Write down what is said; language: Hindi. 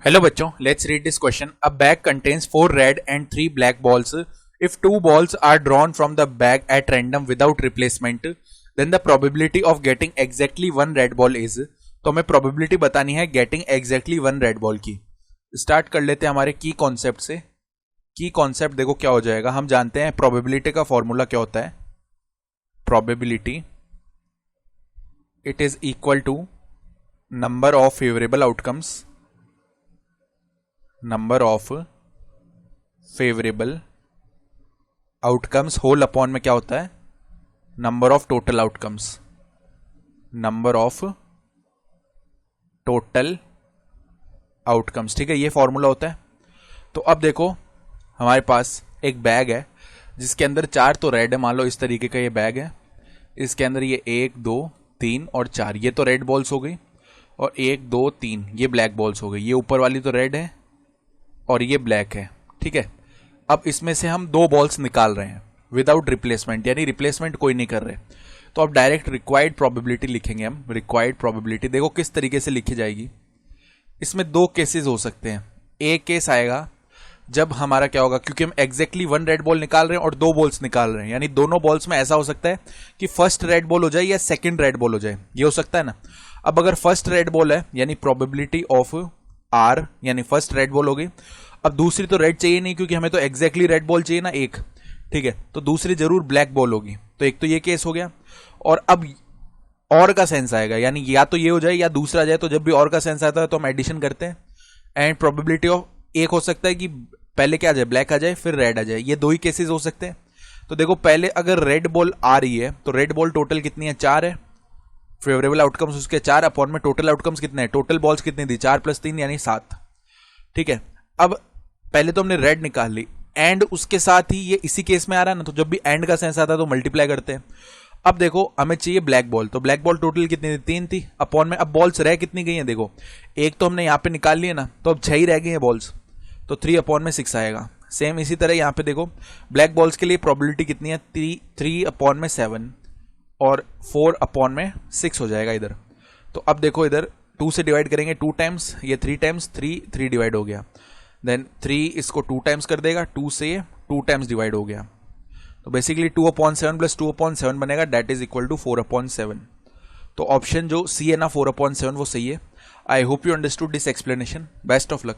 Hello बच्चों, let's read this question. A bag contains 4 red and 3 black balls. If 2 balls are drawn from the bag at random without replacement, then the probability of getting exactly 1 red ball is. तो हमें probability बतानी है getting exactly 1 red ball की. स्टार्ट कर लेते हैं हमारे की कॉन्सेप्ट से. की कॉन्सेप्ट देखो क्या हो जाएगा. हम जानते हैं probability का फॉर्मूला क्या होता है. Probability it is equal to number of favorable outcomes, number of favourable outcomes whole upon में क्या होता है, number of total outcomes, number of total outcomes. ठीक है, ये फॉर्मूला होता है. तो अब देखो हमारे पास एक बैग है जिसके अंदर 4 तो रेड है. मान लो इस तरीके का ये बैग है. इसके अंदर ये 1 2 3 और 4 ये तो रेड बॉल्स हो गई, और 1 2 3 ये ब्लैक बॉल्स हो गई. ये ऊपर वाली तो रेड है और ये ब्लैक है. ठीक है, अब इसमें से हम 2 बॉल्स निकाल रहे हैं विदाउट रिप्लेसमेंट, यानी रिप्लेसमेंट कोई नहीं कर रहे. तो अब डायरेक्ट रिक्वायर्ड प्रोबेबिलिटी लिखेंगे हम. रिक्वायर्ड प्रोबेबिलिटी देखो किस तरीके से लिखी जाएगी. इसमें 2 केसेस हो सकते हैं. एक केस आएगा जब हमारा क्या होगा, क्योंकि हम एग्जैक्टली 1 रेड बॉल निकाल रहे हैं और 2 बॉल्स निकाल रहे हैं, यानी दोनों बॉल्स में ऐसा हो सकता है कि फर्स्ट रेड बॉल हो जाए या सेकंड रेड बॉल हो जाए. ये हो सकता है ना. अब अगर फर्स्ट रेड बॉल है यानी प्रोबेबिलिटी ऑफ आर, यानी फर्स्ट रेड बॉल हो गई. अब दूसरी तो रेड चाहिए नहीं क्योंकि हमें तो एग्जैक्टली रेड बॉल चाहिए ना एक. ठीक है, तो दूसरी जरूर ब्लैक बॉल होगी. तो एक तो ये केस हो गया. और अब और का सेंस आएगा, यानी या तो ये हो जाए या दूसरा जाए. तो जब भी और का सेंस आता है तो हम एडिशन करते हैं. एंड प्रोबेबिलिटी ऑफ एक हो सकता है कि पहले क्या आ जाए, ब्लैक आ जाए फिर रेड आ जाए. ये 2 ही केसेस हो सकते हैं. तो देखो पहले अगर रेड बॉल आ रही है तो रेड बॉल टोटल कितनी है, 4 है. फेवरेबल आउटकम्स उसके 4 अपॉन में टोटल आउटकम्स कितने हैं, टोटल बॉल्स कितनी दी, 4 + 3 यानी 7. ठीक है, अब पहले तो हमने रेड निकाल ली एंड उसके साथ ही ये इसी केस में आ रहा है ना, तो जब भी एंड का सेंस आता है तो मल्टीप्लाई करते हैं. अब देखो हमें चाहिए ब्लैक बॉल, तो ब्लैक बॉल टोटल कितनी थी, 3 थी. अपॉन में अब बॉल्स रह कितनी गई हैं, देखो एक तो हमने यहां पे निकाल लिया ना, तो अब 6 ही रह गई हैं बॉल्स. तो 3 अपॉन में 6 आएगा. सेम इसी तरह यहां पे देखो ब्लैक बॉल्स के लिए प्रोबेबिलिटी कितनी है, 3 अपॉन में 7 और 4 अपॉन में 6 हो जाएगा इधर. तो अब देखो इधर 2 से डिवाइड करेंगे 2 टाइम्स, ये 3 टाइम्स 3 डिवाइड हो गया. देन 3 इसको 2 टाइम्स कर देगा, 2 से 2 टाइम्स डिवाइड हो गया. तो बेसिकली 2/7 + 2/7 बनेगा, दैट इज इक्वल टू 4/7. तो ऑप्शन जो सी है ना 4/7 वो सही है. I hope you understood this explanation. Best of luck.